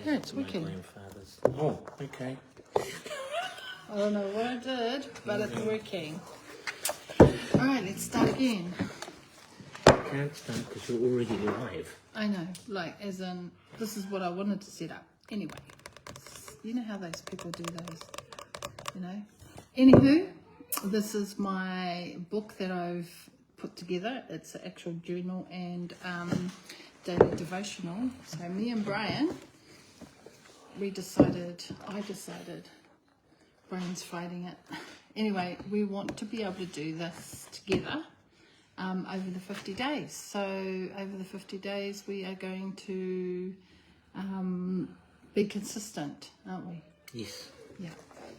Yeah, it's my working. grandfather's. Oh, okay. I don't know what I did, but it's working. Alright, let's start again. Can't start because you're already live. I know, like, as in, this is what I wanted to set up. Anyway, you know how those people do those, you know? Anywho, this is my book that I've put together. It's an actual journal and daily devotional. So me and Brian, I decided, Brian's fighting it. Anyway, we want to be able to do this together over the 50 days. So over the 50 days, we are going to be consistent, aren't we? Yes. Yeah.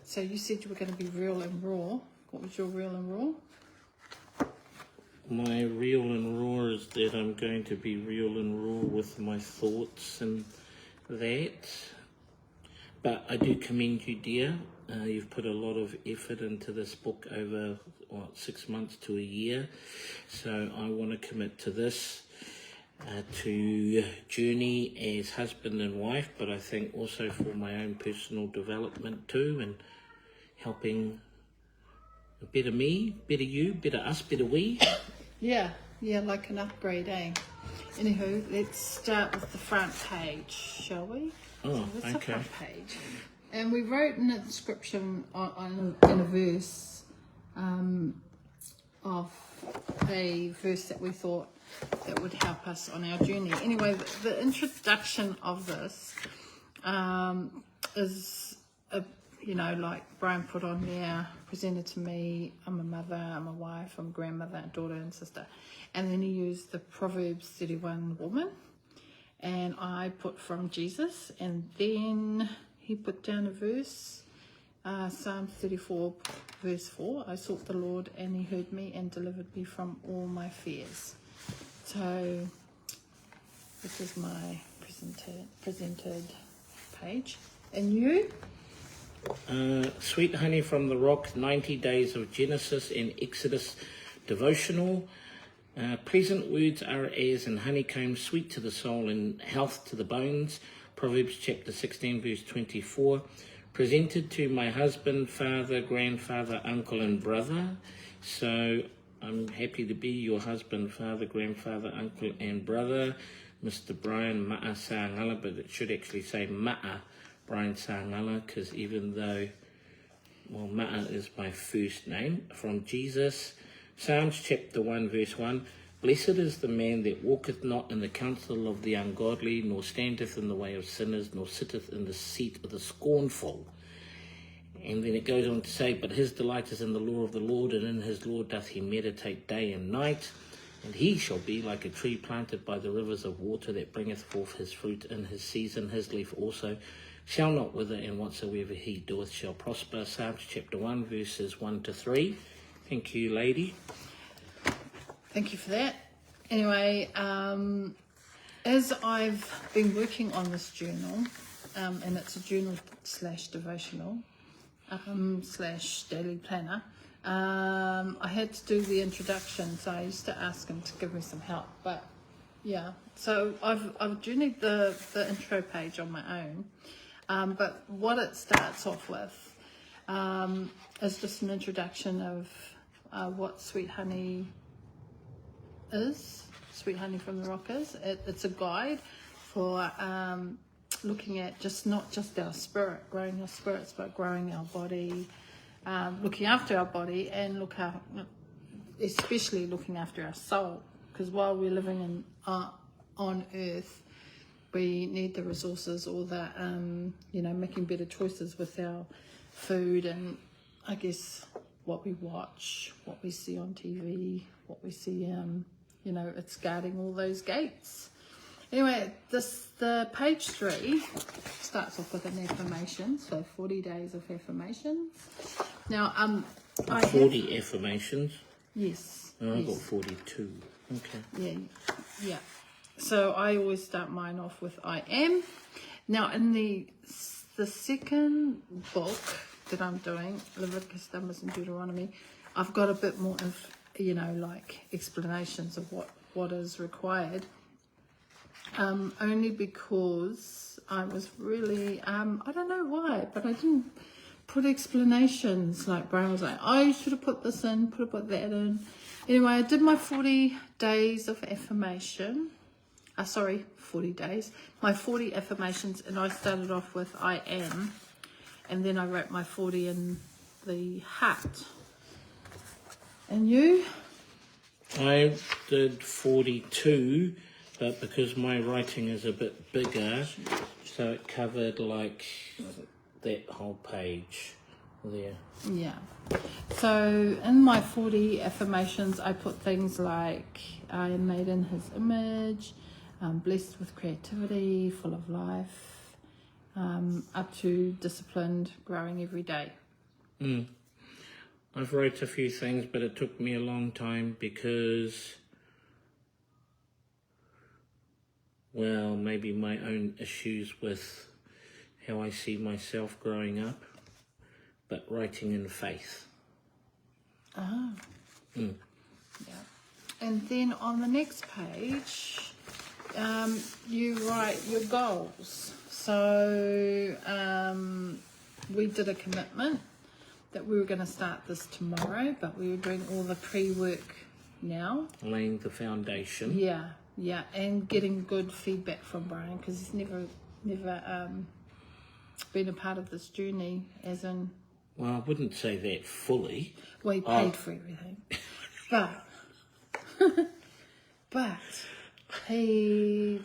So you said you were going to be real and raw. What was your real and raw? My real and raw is that I'm going to be real and raw with my thoughts and that. But I do commend you, dear. You've put a lot of effort into this book over, 6 months to a year. So I want to commit to this, to journey as husband and wife, but I think also for my own personal development too, and helping a better me, better you, better us, better we. Yeah, like an upgrade, eh? Anywho, let's start with the front page, shall we? Oh, so that's okay. the front page. And we wrote in a description in a verse of a verse that we thought that would help us on our journey. Anyway, the introduction of this is, like Brian put on there, presented to me, I'm a mother, I'm a wife, I'm a grandmother, a daughter and sister. And then he used the Proverbs 31 woman. And I put from Jesus, and then he put down a verse, Psalm 34 verse 4, I sought the Lord and he heard me and delivered me from all my fears. So this is my presented page. And you? Sweet Honey from the Rock, 90 Days of Genesis and Exodus devotional. Pleasant words are as an honeycomb, sweet to the soul and health to the bones. Proverbs chapter 16 verse 24. Presented to my husband, father, grandfather, uncle and brother. So I'm happy to be your husband, father, grandfather, uncle and brother, Mr. Brian Ma'a Sangala, but it should actually say Ma'a Brian Sangala, because even though, Ma'a is my first name, from Jesus. Psalms chapter 1 verse 1, Blessed is the man that walketh not in the counsel of the ungodly, nor standeth in the way of sinners, nor sitteth in the seat of the scornful. And then it goes on to say, But his delight is in the law of the Lord, and in his law doth he meditate day and night. And he shall be like a tree planted by the rivers of water, that bringeth forth his fruit in his season. His leaf also shall not wither, and whatsoever he doeth shall prosper. Psalms chapter 1 verses 1 to 3. Thank you, lady. Thank you for that. Anyway, as I've been working on this journal, and it's a journal / devotional / daily planner, I had to do the introduction, so I used to ask him to give me some help. But yeah, so I've journeyed the intro page on my own, but what it starts off with is just an introduction of what Sweet Honey is, Sweet Honey from the Rock is. It's a guide for looking at not just our spirit, growing our spirits, but growing our body, looking after our body, and especially looking after our soul. Because while we're living on earth, we need the resources, or the making better choices with our food, and I guess what we watch, what we see on TV, what we see, it's guarding all those gates. Anyway, the page 3 starts off with an affirmation, so 40 days of affirmations. Now, 40 affirmations? Yes. Oh, I've yes. got 42. Okay. Yeah. So I always start mine off with I am. Now, in the second book that I'm doing, Leviticus, Numbers and Deuteronomy, I've got a bit more of, explanations of what is required. only because I was really, I don't know why, but I didn't put explanations. Like Brian was like, oh, you should have put this in, put that in. Anyway, I did my 40 days of affirmation. 40 days. My 40 affirmations, and I started off with I am, and then I wrote my 40 in the heart. And you? I did 42, but because my writing is a bit bigger, so it covered like that whole page there. Yeah. So in my 40 affirmations, I put things like I am made in His image, blessed with creativity, full of life, up to disciplined, growing every day. I've wrote a few things, but it took me a long time because, well, maybe my own issues with how I see myself growing up, but writing in faith. Ah. Yeah. And then on the next page, you write your goals. So we did a commitment that we were going to start this tomorrow, but we were doing all the pre-work now. Laying the foundation. Yeah, and getting good feedback from Brian, because he's never been a part of this journey, as in... Well, I wouldn't say that fully. Well, he paid for everything. But he,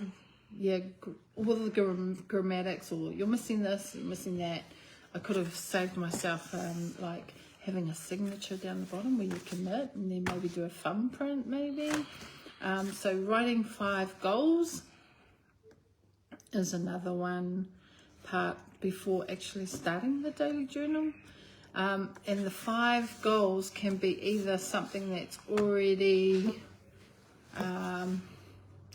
all the grammatics, or you're missing this, you're missing that. I could have saved myself like having a signature down the bottom where you commit, and then maybe do a thumbprint maybe. So writing 5 goals is another one part before actually starting the daily journal. And the 5 goals can be either something that's already, or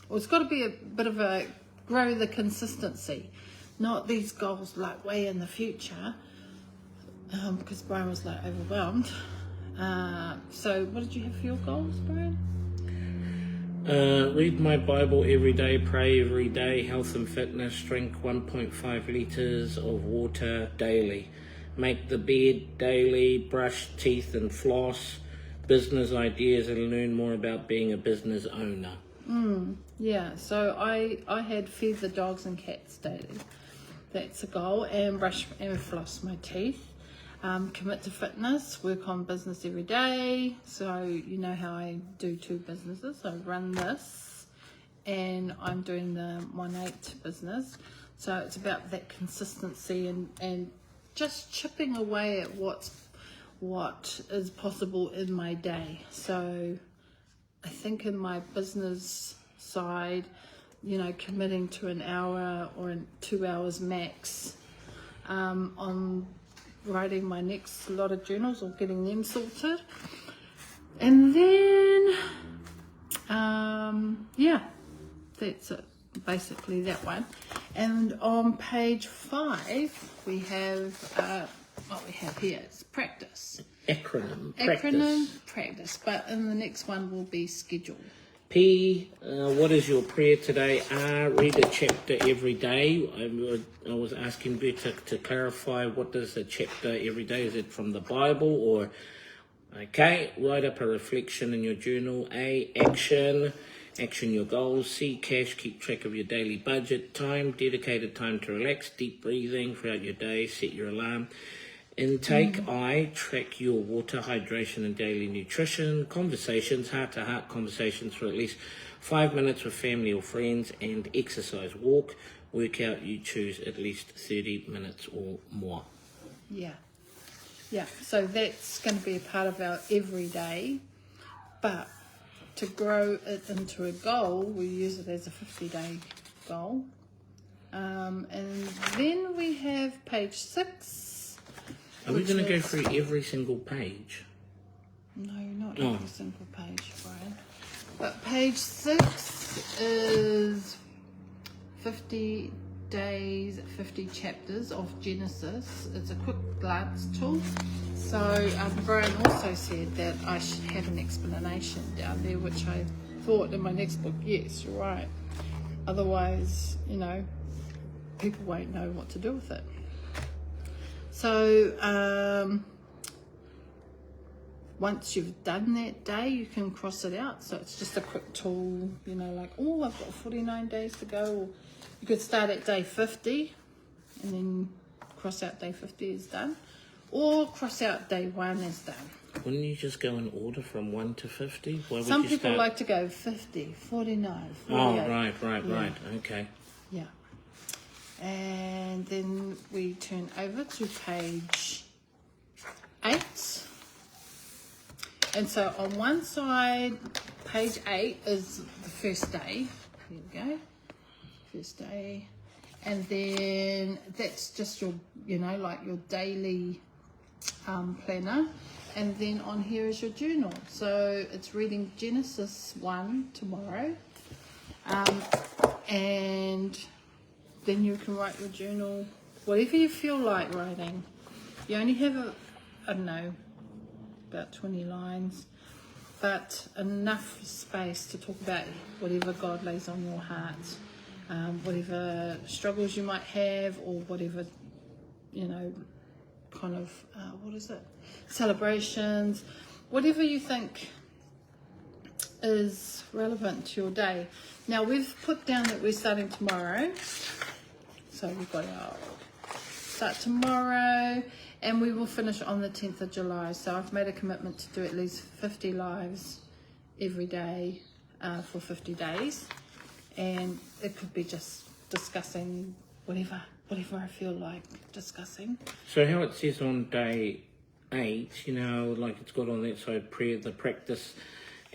it's got to be a bit of a grow the consistency, not these goals like way in the future, because Brian was like overwhelmed. So what did you have for your goals, Brian? Read my Bible every day, pray every day, health and fitness, drink 1.5 litres of water daily, make the bed daily, brush teeth and floss, business ideas, and learn more about being a business owner. Yeah, so I had feed the dogs and cats daily. That's a goal. And brush and floss my teeth. Commit to fitness, work on business every day. So you know how I do 2 businesses. I run this and I'm doing the 1/8 business. So it's about that consistency and just chipping away at what is possible in my day. So I think in my business side, committing to an hour or 2 hours max on writing my next lot of journals or getting them sorted. And then, that's it, basically that one. And on page 5, we have what we have here is practice. Acronym Practice. But in the next one will be schedule. P, what is your prayer today? R, read a chapter every day. I was asking Berta to clarify, what does a chapter every day? Is it from the Bible or... Okay, write up a reflection in your journal. A, action your goals. C, cash, keep track of your daily budget. Time, dedicated time to relax, deep breathing throughout your day, set your alarm. Intake. I, track your water, hydration and daily nutrition. Conversations, heart-to-heart conversations for at least 5 minutes with family or friends. And exercise, walk, workout, you choose at least 30 minutes or more. Yeah, so that's going to be a part of our everyday, but to grow it into a goal, we use it as a 50-day goal. And then we have page 6. Are we going to go through every single page? No, not every single page, Brian. But page 6 is 50 days, 50 chapters of Genesis. It's a quick glance tool. So Brian also said that I should have an explanation down there, which I thought in my next book. Yes, you're right. Otherwise, people won't know what to do with it. So once you've done that day, you can cross it out. So it's just a quick tool, like, oh, I've got 49 days to go. Or you could start at day 50 and then cross out day 50 is done. Or cross out day 1 is done. Wouldn't you just go in order from 1 to 50? Why would Some you people start... like to go 50, 49, 48. Oh, right. Okay. Yeah. And then we turn over to page 8. And so on one side, page 8 is the first day. There we go. First day. And then that's just your, like your daily planner. And then on here is your journal. So it's reading Genesis 1 tomorrow. And then you can write your journal, whatever you feel like writing. You only have, about 20 lines, but enough space to talk about whatever God lays on your heart, whatever struggles you might have, or whatever, kind of, celebrations, whatever you think is relevant to your day. Now, we've put down that we're starting tomorrow. So we've got our start tomorrow, and we will finish on the 10th of July. So I've made a commitment to do at least 50 lives every day for 50 days. And it could be just discussing whatever I feel like discussing. So how it says on day 8, like it's got on that side, prayer, the practice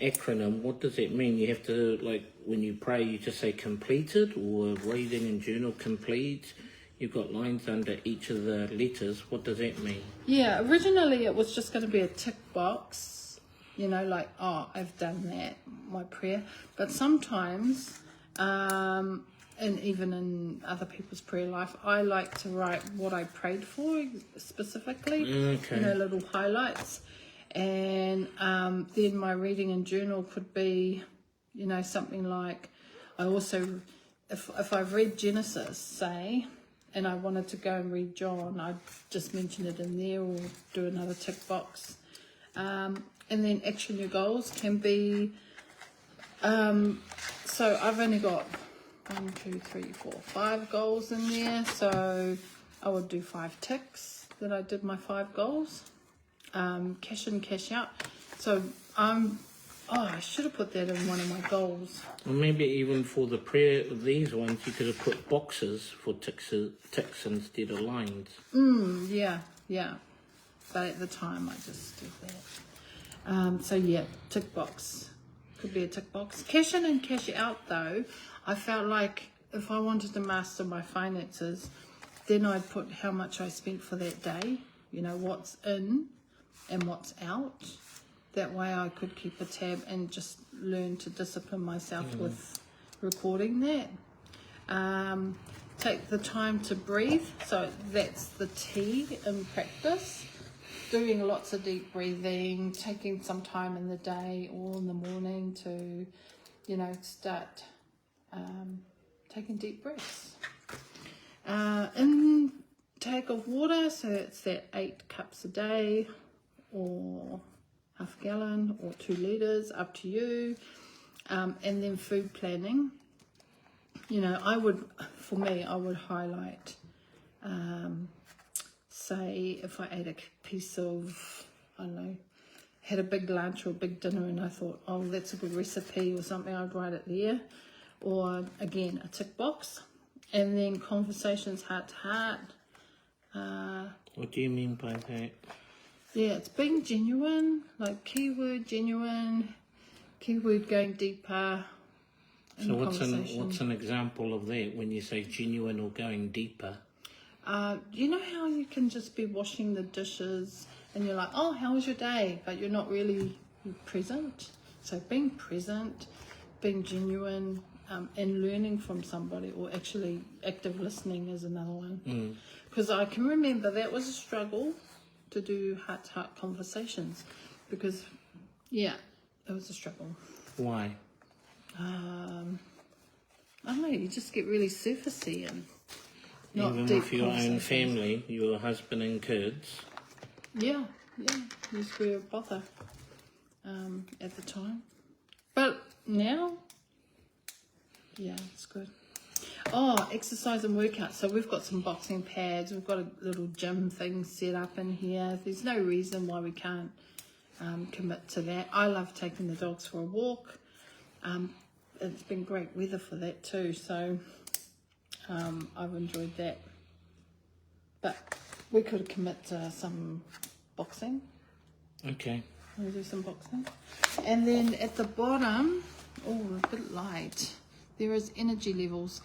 acronym, what does that mean? You have to, like, when you pray, you just say completed, or reading and journal complete? You've got lines under each of the letters. What does that mean? Yeah, originally it was just going to be a tick box, like, oh, I've done that, my prayer. But sometimes, and even in other people's prayer life, I like to write what I prayed for specifically, okay. Little highlights. And then my reading and journal could be, something like, I also, if I've read Genesis, say, and I wanted to go and read John, I'd just mention it in there or do another tick box. And then action your goals can be, so I've only got 5 goals in there. So I would do 5 ticks that I did my 5 goals. Cash in, cash out. So I should have put that in one of my goals. Or maybe even for the prayer, these ones, you could have put boxes for ticks instead of lines. Yeah. But at the time, I just did that. Tick box. Could be a tick box. Cash in and cash out, though, I felt like if I wanted to master my finances, then I'd put how much I spent for that day, what's in and what's out. That way I could keep a tab and just learn to discipline myself with recording that. Take the time to breathe. So that's the T in practice. Doing lots of deep breathing, taking some time in the day or in the morning to, start taking deep breaths. Intake of water, so it's that 8 cups a day, or half a gallon, or 2 litres, up to you. And then food planning. I would highlight, say if I ate a piece of, had a big lunch or a big dinner and I thought, oh, that's a good recipe or something, I'd write it there. Or again, a tick box. And then conversations heart to heart. What do you mean by that? Yeah, it's being genuine, like keyword genuine, keyword going deeper. So what's an example of that when you say genuine or going deeper? You know how you can just be washing the dishes and you're like, oh, how was your day? But you're not really present. So being present, being genuine, and learning from somebody, or actually active listening is another one. Because I can remember that was a struggle to do heart-to-heart conversations, because, it was a struggle. Why? I don't know, you just get really surfacey and not Even deep with your own conversations. family, your husband and kids. Yeah, yes, we were bother at the time. But now, yeah, it's good. Oh, exercise and workout. So we've got some boxing pads. We've got a little gym thing set up in here. There's no reason why we can't commit to that. I love taking the dogs for a walk. It's been great weather for that too. So I've enjoyed that. But we could commit to some boxing. Okay. We'll do some boxing. And then at the bottom, a bit light, there is energy levels.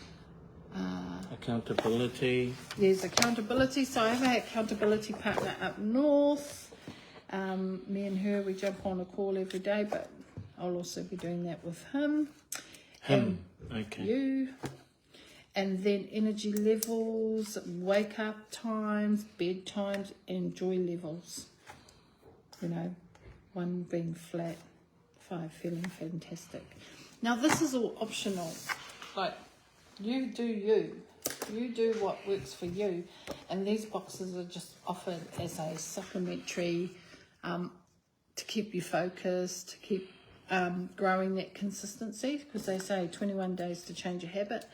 Accountability. There's accountability. So I have an accountability partner up north. Me and her, we jump on a call every day, but I'll also be doing that with him. Him. And Okay. you. And then energy levels, wake up times, bed times, and joy levels. You know, 1 being flat, 5 feeling fantastic. Now this is all optional. Like, you do you. You do what works for you. And these boxes are just offered as a supplementary to keep you focused, to keep growing that consistency. Because they say 21 days to change a habit.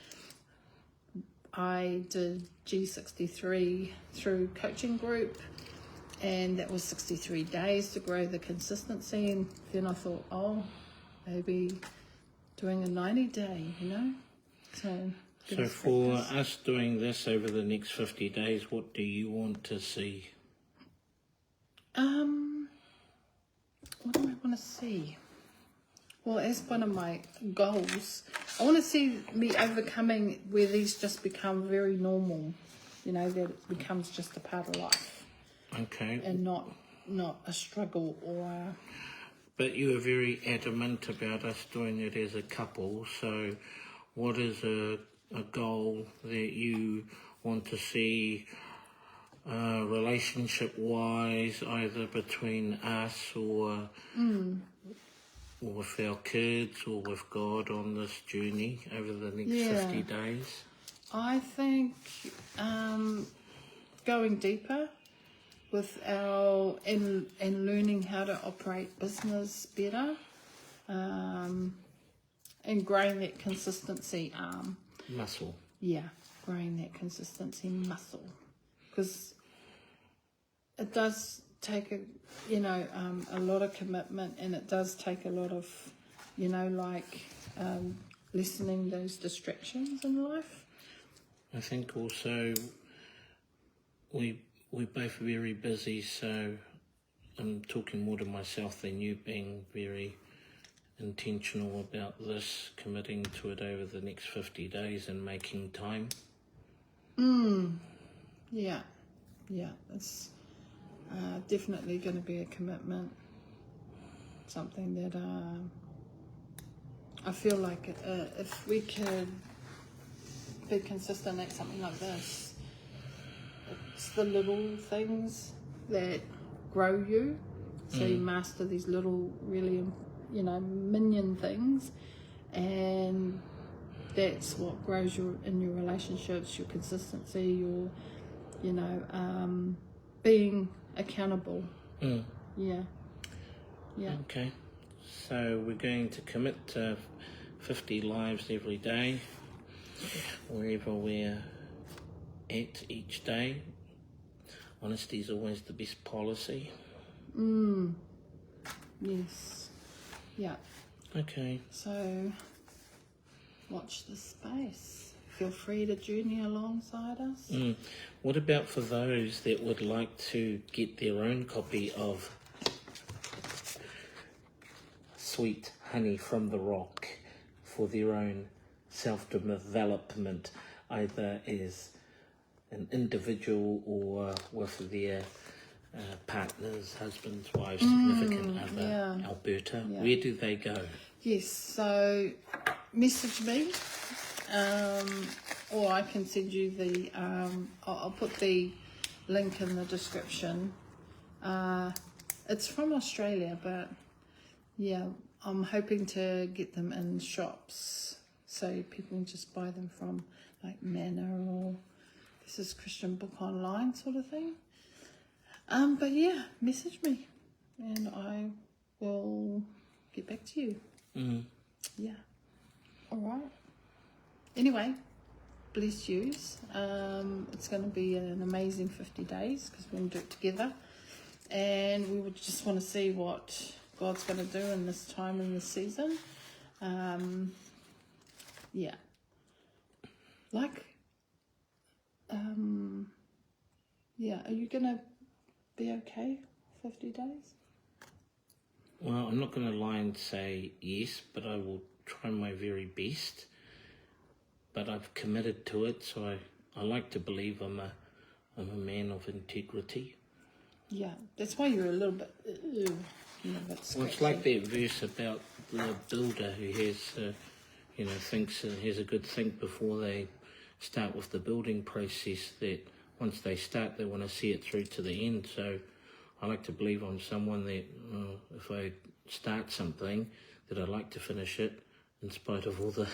I did G63 through coaching group, and that was 63 days to grow the consistency. And then I thought, maybe doing a 90-day, you know? So for us doing this over the next 50 days, what do you want to see? What do I want to see? Well, as one of my goals, I want to see me overcoming where these just become very normal, you know, that it becomes just a part of life. Okay. And not a struggle or But you were very adamant about us doing it as a couple, so what is a goal that you want to see relationship-wise, either between us or with our kids or with God on this journey over the next 50 days? I think going deeper with and learning how to operate business better, and growing that consistency Muscle. Yeah, growing that consistency muscle, because it does take a lot of commitment, and it does take a lot of, lessening those distractions in life. I think also we're both very busy, so I'm talking more to myself than you, being very intentional about this, committing to it over the next 50 days and making time. Yeah, it's definitely going to be a commitment, something that I feel like if we could be consistent at something like this, it's the little things that grow you. So you master these little, really, minion things, and that's what grows in your relationships, your consistency, your, being accountable. Yeah. Okay, so we're going to commit to 50 lives every day, wherever we're at each day. Honesty is always the best policy. Yes. Yeah. Okay. So watch the space. Feel free to journey alongside us. What about for those that would like to get their own copy of Sweet Honey from the Rock for their own self-development, either as an individual or with their partners, husbands, wives, significant other, Alberta? Where do they go? Yes, so message me, or I can send you the, I'll put the link in the description. It's from Australia, but yeah, I'm hoping to get them in shops so people can just buy them from like Manor or this is Christian Book Online sort of thing. But yeah, message me and I will get back to you. Yeah. All right. Anyway, bless yous. It's going to be an amazing 50 days because we're going to do it together. And we would just want to see what God's going to do in this time in this season. Yeah. Like, yeah, are you going to be okay 50 days? Well, I'm not going to lie and say yes, but I will try my very best. But I've committed to it, so I like to believe I'm a man of integrity. Yeah, that's why you're a little bit, Well, it's like that verse about the builder who has, thinks has a good think before they start with the building process, that once they start, they want to see it through to the end. So I like to believe I'm someone that if I start something, that I like to finish it in spite of all the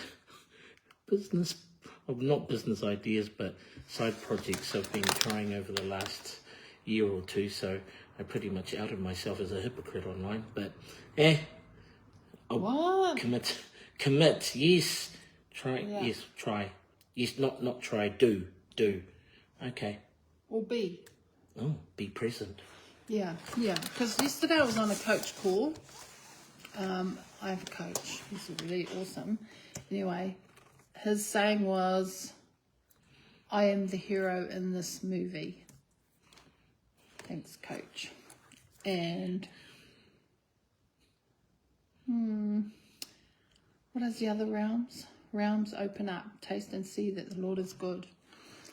not business ideas, but side projects I've been trying over the last year or two. So I pretty much outed myself as a hypocrite online. But I'll commit, yes, try, yeah. Yes, try, yes, not try, do, okay. Or be. Oh, be present. Yeah, because yesterday I was on a coach call. I have a coach, he's really awesome. Anyway, his saying was, I am the hero in this movie. Thanks, coach. And what is the other realms? Realms open up, taste and see that the Lord is good.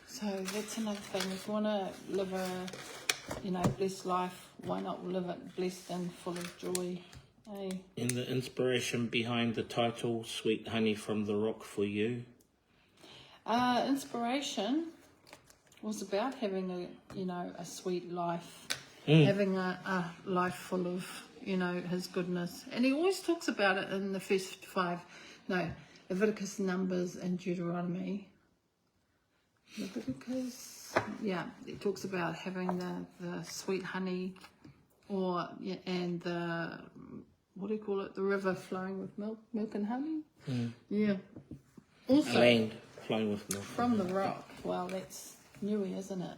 So that's another thing. If you want to live a blessed life, why not live it blessed and full of joy? Hey. And the inspiration behind the title, Sweet Honey from the Rock for you? Inspiration was about having a sweet life, having a life full of, his goodness. And he always talks about it in the first Leviticus, Numbers, and Deuteronomy. Leviticus, it talks about having the sweet honey, and the, what do you call it? The river flowing with milk and honey. Yeah. Also, land flowing with milk from the rock. Well, that's Niue, isn't it?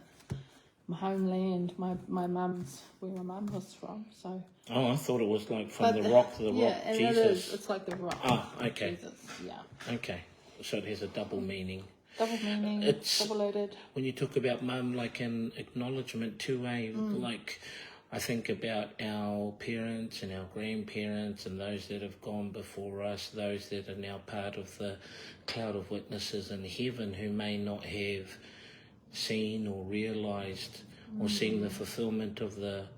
My homeland. My mum's where my mum was from. So. Oh, I thought it was like from the rock to the rock. And Jesus. it is. It's like the rock. Ah, okay. Jesus. Yeah. Okay. So it has a double meaning. Double meaning. It's double-loaded. When you talk about mum, like an acknowledgement too, like I think about our parents and our grandparents and those that have gone before us, those that are now part of the cloud of witnesses in heaven who may not have seen or realised or seen the fulfilment of the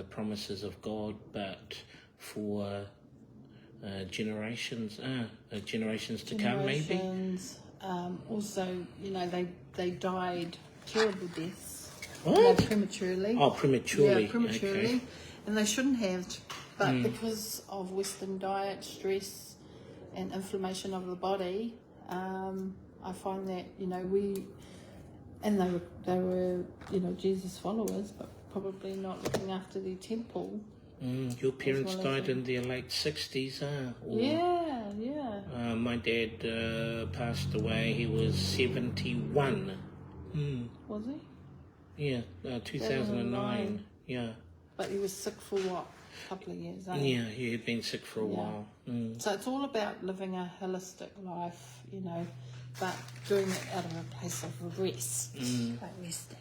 promises of God, but for generations to come, maybe. Also, they died terrible deaths. What? Prematurely. Oh, prematurely. Yeah, prematurely. Okay. And they shouldn't have, but because of Western diet, stress, and inflammation of the body, I find that they were Jesus followers, but probably not looking after their temple. Your parents died in their late 60s, Yeah. My dad passed away. He was 71. Was he? Yeah, 2009. Yeah. But he was sick for what? A couple of years, Yeah, he had been sick for a while. So it's all about living a holistic life, but doing it out of a place of rest, like resting.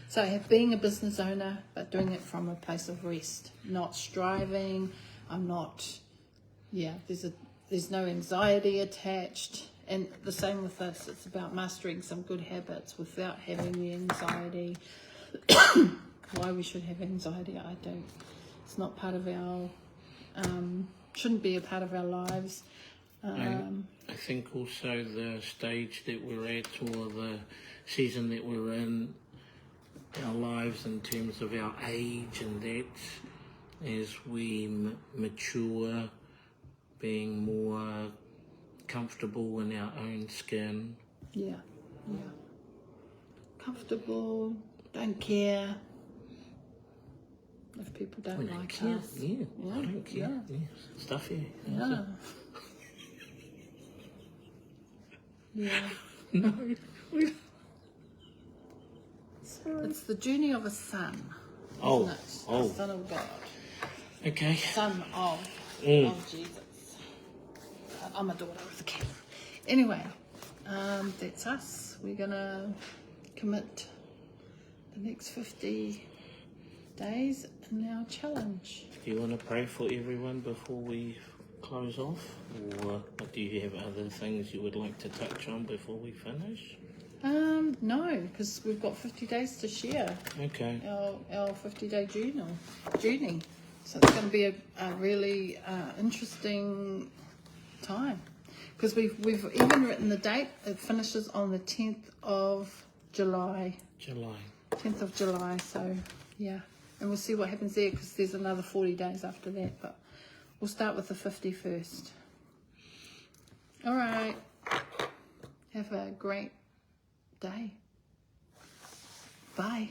So being a business owner, but doing it from a place of rest, not striving. I'm not. There's no anxiety attached, and the same with this. It's about mastering some good habits without having the anxiety. Why we should have anxiety, I don't. It's not part of our. Shouldn't be a part of our lives. I think also the stage that we're at, or the season that we're in, our lives in terms of our age, and that as we mature, being more comfortable in our own skin. Yeah. Comfortable, don't care if people don't like care. us. Yeah, I don't care. Yeah. Stuffy. Yeah. Yeah. No. It's the journey of a son. Oh, Isn't it? The Son of God. Okay. Son of Jesus. I'm a daughter of the King. Anyway, that's us. We're going to commit the next 50 days in our challenge. Do you want to pray for everyone before we close off? Or do you have other things you would like to touch on before we finish? No, because we've got 50 days to share. Okay. Our 50-day journey. So it's going to be a really interesting time. Because we've even written the date. It finishes on the 10th of July. 10th of July, so yeah. And we'll see what happens there, because there's another 40 days after that. But we'll start with the 51st. All right. Have a great day. Bye.